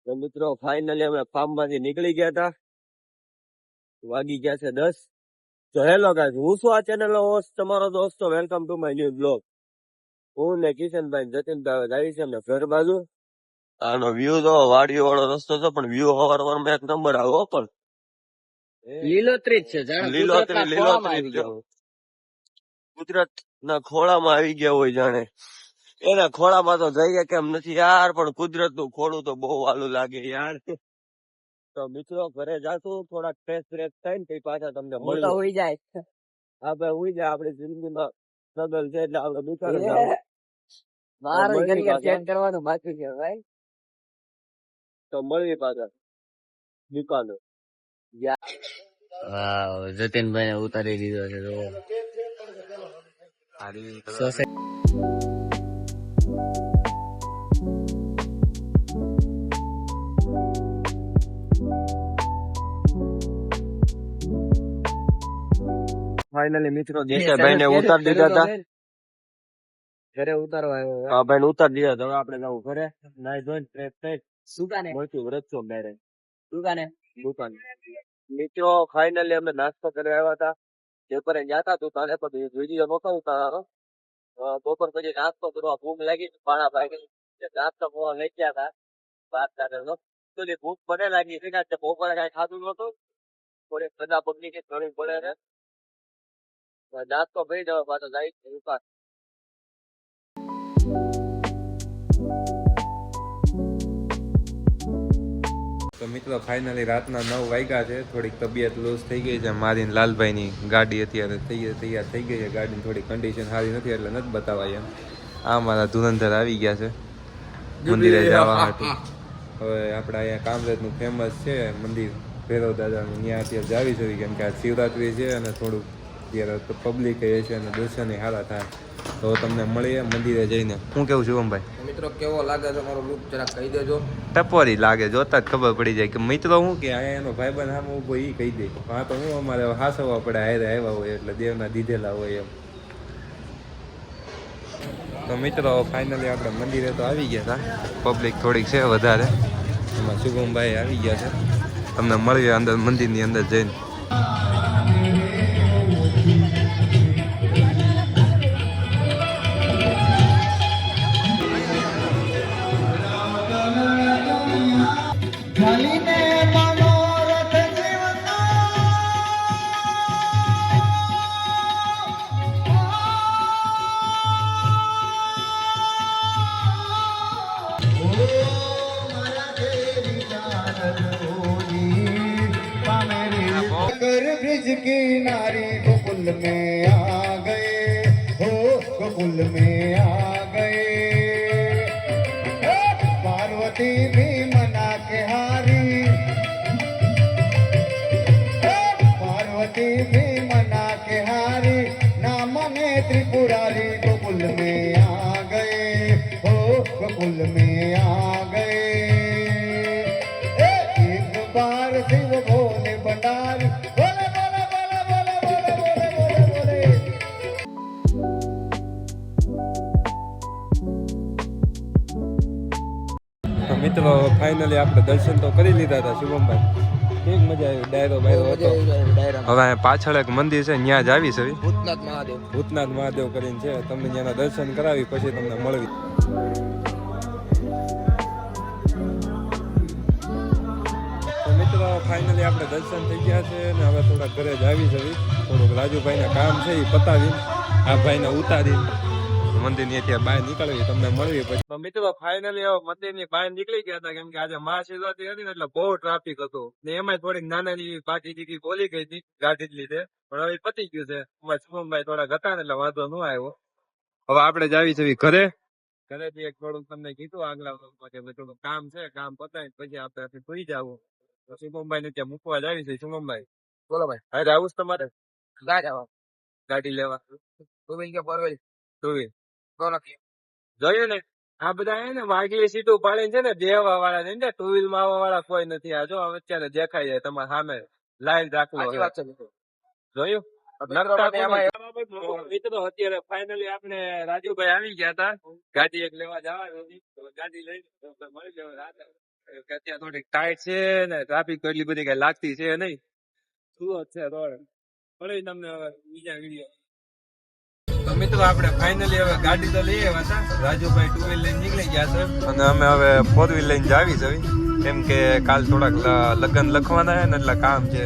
તો મિત્રો ફાઇનલી અમે ફાર્મ માંથી નીકળી ગયા હતા. વાગી ગયા છે 10. તો હેલો ગાઈસ, હું છું આ ચેનલ હોસ્ટ તમારો દોસ્તો. Welcome to my new blog. હું ને કિશનભાઈ જતીનભાઈ આવી છે અમને ઘર બાજુ. આનો વ્યૂ તો વાડીઓ વાળો રસ્તો છે, પણ વ્યૂ હવારમાં એક નંબર આવ્યો. પણ લીલોતરી જ છે, લીલોતરી કુદરત ના ખોળામાં આવી ગયા હોય જાણે. એના ખોળામાં તો જઈએ કેમ નથી યાર, પણ કુદરત નું ખોળું તો બહુ વાલું લાગે યાર. તો મિત્રો ઘરે જાશું, થોડાક ફ્રેશ થાય ને પાછા તમને મળીએ. હોઈ જાય. હા ભાઈ ઉઈ જાય, આપડી જિંદગીમાં સ્ટ્રગલ છે એટલે આપડે દુકાને મારું કરિયર ચેન્જ કરવાનું બાકી છે ભાઈ. તો મળીએ પાછા દુકાને. વાવ, જતીનભાઈ ને ઉતારી દીધો છે. ફાઇનલી મિત્રો દેસાઈભાઈ ને ઉતારી દીધા હતા. ઘરે ઉતારવા આવ્યો. હા ભાઈ ને ઉતારી દીધા. હવે આપણે જવું ઘરે, નાઈ ધોઈને ફ્રેશ થઈ સુકાને મળશું વ્રતસો ડાયરેક્ટ દુકાને. મિત્રો ફાઇનલી અમે નાસ્તો કરવા આવ્યા હતા. પેપરે ગયા હતા તારે પણ વિડીયો નહોતો ઉતારવાનો. બપોર પછી નાસ્તો કરવા ભૂખ લાગી, પાણા ભાગી નાસ્તો કરવા લઈ ગયા હતા. બાર તારે ભૂખ મને લાગી છે કે બપોરે કઈ ખાધું નતું. થોડીક સજા પગની કે ઘણી પડે છે. નાસ્તો ભાઈ જવા પાછો જાય દુકાન. તો મિત્રો ફાઇનલી રાતના 9 વાગ્યા છે. થોડીક તબિયત લૂઝ થઈ ગઈ છે મારી ને લાલભાઈની. ગાડી અત્યારે તૈયાર થઈ ગઈ છે. ગાડીની થોડી કન્ડિશન સારી નથી એટલે નથી બતાવાય એમ. આ મારા ધુરંધર આવી ગયા છે મંદિરે જવા માટે. હવે આપણે અહીંયા કામરેજનું ફેમસ છે મંદિર ભૈરવ દાદાનું, ત્યાં અત્યારે જાવી જોઈએ કેમ કે આ શિવરાત્રી છે અને થોડુંક અત્યારે તો પબ્લિક એ છે અને દર્શન સારા થાય. તો તમને મળીએ મંદિરે જઈને. શું કેવું શુભમભાઈ? મિત્રો કેવો લાગે છે મારો લુક જરાક કહી દેજો. ટપોરી લાગે, જોતા જ ખબર પડી જાય કે મિત્રો શું કે અહીંયા એનો ભાઈબંધ સામે ઉભો એ કહી દે. હા તો હું અમારે હાસવવા પડે, હારે આવ્યા હોય એટલે દેવના દીધેલા હોય એમ. તો મિત્રો ફાઇનલી આપણે મંદિરે તો આવી ગયા હતા. પબ્લિક થોડીક છે વધારે, એમાં શુભમભાઈ આવી ગયા છે. તમને મળીએ અંદર મંદિરની અંદર જઈને. ब्रिज किनारे गोकुल में आ गए हो, गोकुल में आ गए. पार्वती भी मना के हारी, पार्वती भी मना के हारी. नाम में त्रिपुरारी गोकुल में आ गए हो, गोकुल में आ गए. एक बार शिव भोले भंडारी. મિત્રો ફાઇનલી આપણે દર્શન તો કરી લીધા હતા શુભમભાઈ. કેવી મજા આવી, ડાયરો બાયરો હતો. હવે પાછળ એક મંદિર છે ત્યાં જ આવી છે ભૂતનાથ મહાદેવ કરીને છે. તમને ત્યાંના દર્શન કરાવી પછી તમને મળવી. તો મિત્રો ફાઇનલી આપણે દર્શન થઈ ગયા છે ને હવે થોડા ઘરે જ આવી છે. થોડુંક રાજુભાઈના કામ છે એ પતાવી આ ભાઈને ઉતારી મંદિર ની અત્યારે બહાર નીકળવી, તમને મળવી પછી. મિત્રો ફાઇનલી મંદિર ની બહાર નીકળી ગયા હતા કેમ કે આજે મહાશિવરાત્રી હતી ને એટલે બહુ ટ્રાફિક હતું ને એમાં થોડીક નાની બાકી દીકી બોલી ગઈ હતી ગાડી જ લીધે, પણ હવે પતી ગયું છે. અમારે શુભમભાઈ થોડા હતા ને એટલે વાંધો ન આવ્યો. હવે આપણે જ આવી છે ઘરે. ઘરેથી એક થોડુંક તમને કીધું આગલા થોડું કામ છે, કામ પતાવી પછી આપણે સુઈ જવું. તો શુભમભાઈ ને ત્યાં મૂકવા જ આવી છે. શુભમભાઈ બોલો ભાઈ. હવે આવું જ તમારે ગાડી લેવા? ટુ વ્હીલ કે ફોર વ્હીલ? ટુ વ્હીલ કોણ જોયું ને આ બધા હે ને વાગલી સીટું પાડીને છે ને દેવા વાળા ને ટુ વ્હીલ માં આવવા વાળા કોઈ નથી. આ જો અત્યારે દેખાય જાય તમારા સામે લાઈન રાખલો. જોયું મિત્રો અત્યારે ફાઇનલી આપણે રાજુભાઈ આવી ગયા હતા. ગાડી એક લેવા જવાની ગાડી લઈને મળી જવા. કે અત્યારે થોડીક ટાઈટ છે ને ટ્રાફિક તો એટલી બધી કઈ લાગતી છે નહીં. સુરત છે થોડે ફરી તમને હવે બીજા વિડીયો. તો મિત્રો આપણે ફાઇનલી હવે ગાડી તો લઈ આવ્યા હતા. રાજુભાઈ 2 વ્હીલ લઈને નીકળી ગયા છે અને અમે હવે 4 વ્હીલ લઈને જાવી છે કેમ કે કાલ થોડાક લગ્ન લખવાના છે ને એટલે કામ છે.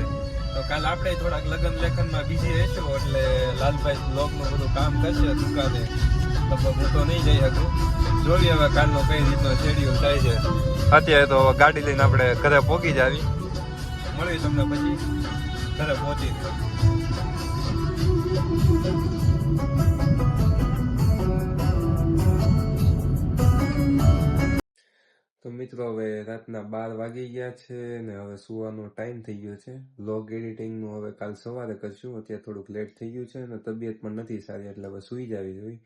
તો કાલ આપણે થોડાક લગ્ન લેખનમાં બીજી રહીશું એટલે લાલભાઈ બ્લોગનું બધું કામ કરશે દુકાને. લગભગ હું તો નહીં જઈ શકું. જોઈએ હવે કાલનો કઈ રીતનો શેડ્યુલ થાય છે. અત્યારે તો ગાડી લઈને આપણે ઘરે પહોંચી જાવી. મળીએ તમને પછી ઘરે પહોંચી. તો મિત્રો હવે રાતના 12 વાગી ગયા છે ને હવે સુવાનો ટાઈમ થઈ ગયો છે. વ્લોગ એડિટિંગનું હવે કાલ સવારે કરશું. અત્યારે થોડુંક લેટ થઈ ગયું છે અને તબિયત પણ નથી સારી એટલે હવે સૂઈ જવી જોઈએ.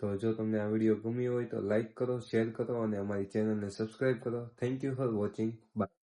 તો જો તમને આ વિડીયો ગમ્યો હોય તો લાઈક કરો, શેર કરો અને અમારી ચેનલને સબસ્ક્રાઈબ કરો. Thank you for watching. By.